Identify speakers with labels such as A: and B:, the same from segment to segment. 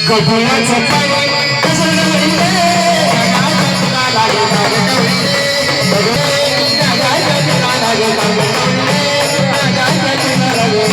A: कबुलाचं पाय कसं गवळीले जगाच्या तुला लागे गवळीले जगाच्या तुला लागे गवळीले जगाच्या तुला लागे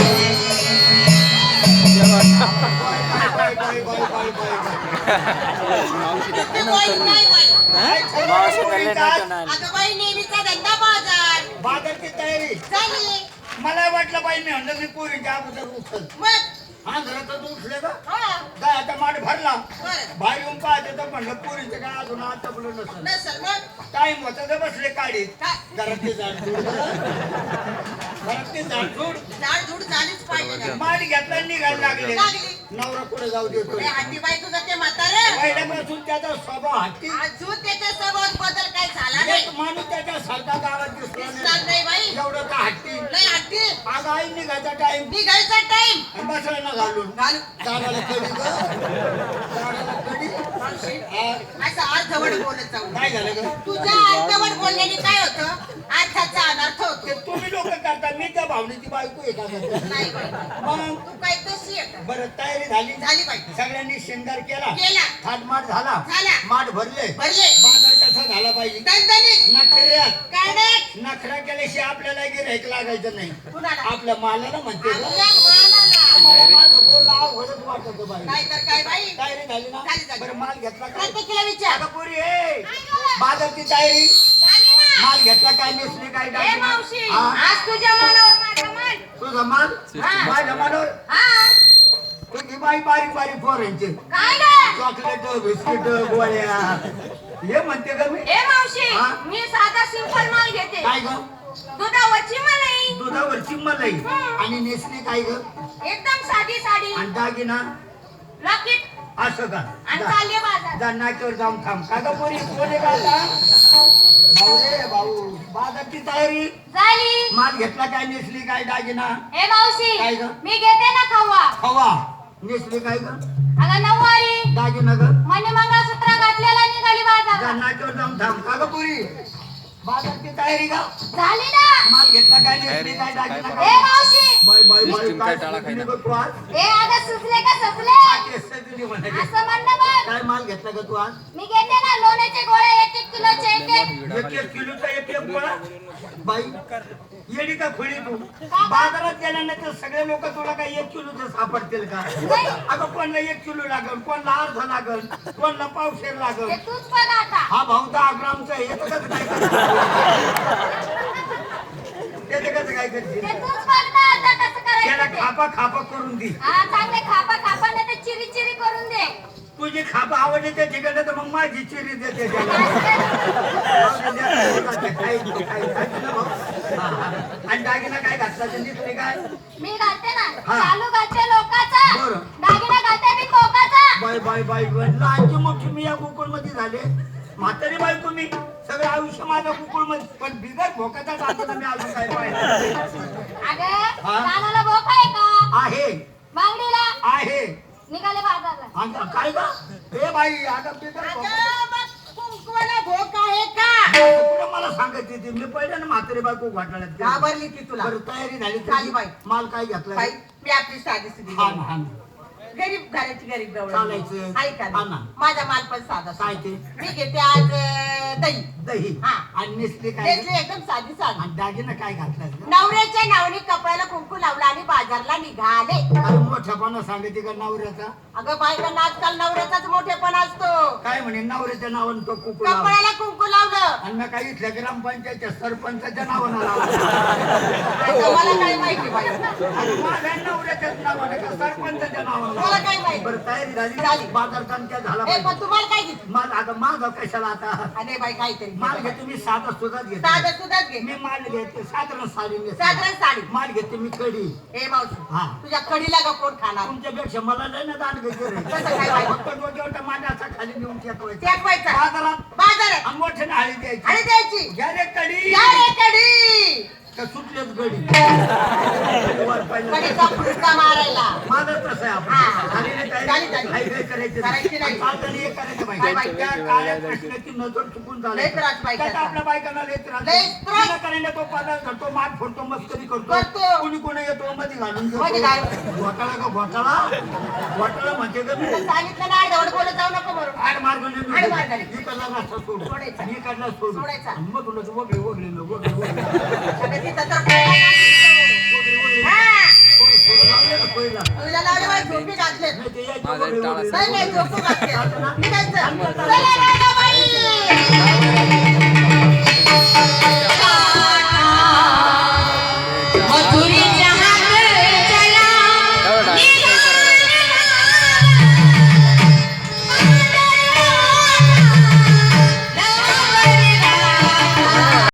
B: बाजारची तयारी
C: झाली.
B: मला वाटलं बाई मी म्हणलं मी पोरीच्या अगोदर उठल
C: मग
B: हा घरात उठले का
C: हा
B: काय आता माठ भरला
C: बरं
B: बाहेर येऊन पाहते तर म्हणलं पोरीचं काय अजून आता बोलू नसलं
C: नसल मग
B: टाइम होता तर बसले काढीत
C: काय?
B: घरातली झाडझूड घरातली झाडझूड
C: झाडझूड झालीच पाहिजे ना.
B: माठ घेतला निघायला लागले
C: लागली.
B: नवरा पुढे जाऊ देतो
C: ए, हत्तीबाई तुझं ते म्हातारं.
B: पहिल्यापासून त्याचा स्वभाव हत्ती
C: अजून त्याच्या स्वभावात बदल काही झाला नाही.
B: एक माणूस त्याच्या सारखा गावात दिसला
C: दिसणार
B: नाही
C: नाही बाई.
B: एवढं का हत्ती
C: लय हत्ती.
B: आज आई निघायचा टाइम
C: निघायचा टाइम.
B: बसायला घालून
C: घालू.
B: झाडाला कडी ग झाडाला कडी
C: मावशी,
B: हा,
C: असं अर्धवट बोलत जाऊ.
B: काय झालं ग
C: तुझ्या अर्धवट बोलण्याने काय होतं? अर्थाचा अनर्थ होतो.
B: ते तुम्ही लोक करता मी त्या भावनेची बायको आहे का म्हणतो?
C: नाही बाई.
B: मग
C: तू काय तशी आहे का?
B: बरं तयारी झाली
C: झाली बाई.
B: सगळ्यांनी शिंगार केला
C: केला.
B: थाटमाट झाला
C: झाला.
B: माठ भरले
C: भरले.
B: बाजार कसा झाला पाहिजे
C: दणदणीत.
B: नखऱ्यात
C: काढत.
B: नखरा केल्याशिवाय आपल्याला गिऱ्हाईक लागायचं नाही
C: कुणाला?
B: आपल्या मालाला म्हणते ग.
C: आपल्या मालाला.
B: मला माझं बोलणं अवघडच वाटत बाई
C: काय तर काय बाई.
B: तयारी झाली ना
C: झाली, झाली.
B: बरं माल घेतला काय
C: प्रत्येकीला विचार.
B: अगं पोरी ए बाजारची तयारी
C: झाली ना.
B: माल घेतला काय नेसले काय
C: ए
B: दागिने?
C: मावशी,
B: हा?
C: आज तुझ्या मनावर माझा मान.
B: तुझा माल
C: हा.
B: माझ्या मालावर
C: हा.
B: तुझी बाई बारीक बारीक पोरांचे
C: काय ग?
B: चॉकलेट बिस्किट गोळ्या हे म्हणते का मी
C: ए मावशी,
B: हा?
C: मी साधा सिंपल माल घेते.
B: काय ग
C: दुधावरची मलाई.
B: दुधावरची मलाई आणि नेसले काय ग
C: एकदम साधी साडी.
B: आणि दागिना
C: लॉकेट
B: असं का
C: आणि चालले बाजार.
B: जा नाक्यावर जाऊन थांब का ग पोरी कोण आहे का आता? भाऊ रे भाऊ बाजारची तयारी
C: झाली.
B: माल घेतला काय नेसली काय दागिना
C: ए मावशी,
B: काय ग?
C: मी घेते ना खवा.
B: हवा नेसली काय ग
C: अगं नऊवारी
B: दागिना ग
C: मनी मंगळसूत्र घातलेला निघाली
B: जा
C: बाजार.
B: नाक्यावर जाऊन थांब का ग पोरी बाजारची तयारी का
C: झाली ना.
B: माल घेतला काय नेसली काय दागिना
C: ए
B: काय
C: मावशी,
B: बाय बाय बाय काय सुचली ग तू आज
C: ए अगं सुचले का सुचले?
B: हा, केस दिली म्हणायची.
C: असं म्हणणं बघ.
B: काय माल घेतला का तू आज
C: मी घेते ना लोण्याचे गोळे 1-1 किलोचे 1-1.
B: एक एक किलोचा एक एक गोळा बाई येडी का खुळी तू बाजारात गेल्यानंतर सगळे लोक तुला काय 1 किलोचं सापडतील का अगं कोणला 1 किलो लागल कोणला अर्धा लागल कोणला पावशेर लागल
C: ते तूच बघ आता.
B: हा भाऊ 10 ग्रामचा आहे याचं कसं काय करशील? त्याचं कसं काय करशील
C: ते तूच बघ ना आता कसं
B: त्याला
C: करायचं ते.
B: खापा खापा करून दे
C: हा, चांगले खापा खापा नाही तर चिरी चिरी करून दे.
B: तुझी खापा आवडली त्या ठिकाणी तर मग माझी चिरी देते त्याला आणि दागिना काय घातला ते दिसले काय
C: मी घालते ना.
B: हा.
C: चालू घालते लोकाचा.
B: बरं.
C: दागिना घालते मी कोकाचा.
B: बाय बाय बाय लहानची मोठी मी या कुकुळ मध्ये झाले म्हातारी बाई तुम्ही सगळं आयुष्य माझ्या कुकुळ मध्ये पण बिगर भोकाचा दाखवता मी अजून काय पाहिजे
C: अगं,
B: हा.
C: कानाला भोक आहे का?
B: आहे
C: बांगडीला
B: आहे
C: निघाले बाजारला.
B: अगं, काय का हे बाई अगं बिगर
C: अगं, मग कुंकवाला भोक आहे का?
B: तुला मला सांगत येते मी पहिले ना म्हातारी बायको घाटाळ्यात गेलो.
C: घाबरली ती तुला.
B: बरं तयारी झाली
C: झाली बाई.
B: माल काय घेतला
C: बाई, मी आपली साधी सुधी
B: हा ना हा ना
C: गरीब घराची गरीब गवळण.
B: चालायचं.
C: ऐका
B: हा
C: ना.
B: ना.
C: माझा माल पण साधा
B: काय ते
C: मी घेते आज दही.
B: दही
C: हा.
B: आणि नेसले काय
C: घेतली एकदम साधी साधी.
B: आणि दागिना काय घातला
C: नवऱ्याच्या नावनी कपड्याला कुंकू लावला आणि बाजारला निघाले.
B: अरे मोठ्यापणा सांगते का नवऱ्याचा
C: अगं बायकांना आजकाल नवऱ्याचाच मोठेपणा असतो.
B: काय म्हणे नवऱ्याच्या नावानं तो कुकू लावला.
C: कपड्याला कुंकू लावलं.
B: आणि मग काही इथल्या ग्रामपंचायतच्या सरपंचाच्या नावानं लावला
C: आता मला काय माहिती बाई.
B: आणि माझ्या नवऱ्याच्याच नावानं का सरपंचाच्या नावानं
C: मला काय
B: लावला.
C: माहिती.
B: बरं तयारी झाली
C: झाली.
B: बाजार तांत्या झाला
C: ए,
B: पाहिजे.
C: पण तुम्हाला काय घेतलं?
B: माल आता माझा कशाला आता
C: अरे बाई काहीतरी
B: माल घेते मी साधा सुद्धाच घेते
C: साधं सुद्धाच घे.
B: मी माल घेते साधारण साडी नेसते.
C: साधारण साडी.
B: माल घेते मी कडी
C: ए मावशी,
B: हा
C: तुझ्या कडीला का कोण खाणार?
B: तुमच्यापेक्षा मला लय ना दांड घेते रे.
C: कसं काय बाई?
B: फक्त डोक्यावर टमाटा असा खाली नेऊन टेकवायचा.
C: टेकवायचा.
B: बाजारात
C: बाजारात
B: आणि मोठ्याने आळी द्यायची
C: आणि द्यायची.
B: घ्या रे कडी
C: या रे कडी.
B: तर सुटली आपल्याच गडी वर पहिलं.
C: कडीचा फुटका मारायला.
B: माझं तसं आहे आपण.
C: हा.
B: झालेलं काय?
C: झाली, झाली.
B: काही काही करायचं
C: करायची नाही.
B: चालताना हे करायचं
C: काय
B: बाई.
C: बाई?
B: त्या काळ्या कृष्णाची नजर चुकून झाली.
C: लय त्रास बाईकाचा.
B: त्यात आपल्या बायकांना लय त्रास.
C: लय त्रास.
B: तिला करायला तो पदार्थ करतो, माग फोडतो, मस्करी करतो.
C: करतो.
B: कुणी कोणी येतो मध्ये घालून देतो.
C: मध्ये घालून.
B: घोटाळा का घोटाळा? घोटाळा म्हणजे का मी?
C: सांगितलं ना जवळ बोलत जाऊ नको म्हणून.
B: आड मार्गाने मी
C: आड मार्गाने.
B: ही कडला रस्ता सोडू.
C: सोडायचा.
B: ही कडला सोडू.
C: सोडायचा.
B: आणि मग तुला वगळे वगळे वगळे वगळे
C: सगळं तिथं तर हा.
B: पहिला
C: तुझ्या लावले बाई झोपी घातले.
B: नाही ते यायचं वगळे वगळे.
C: नाही नाही झोपू घातले.
B: चालतं ना?
C: निघायचं. चला राजा बाई.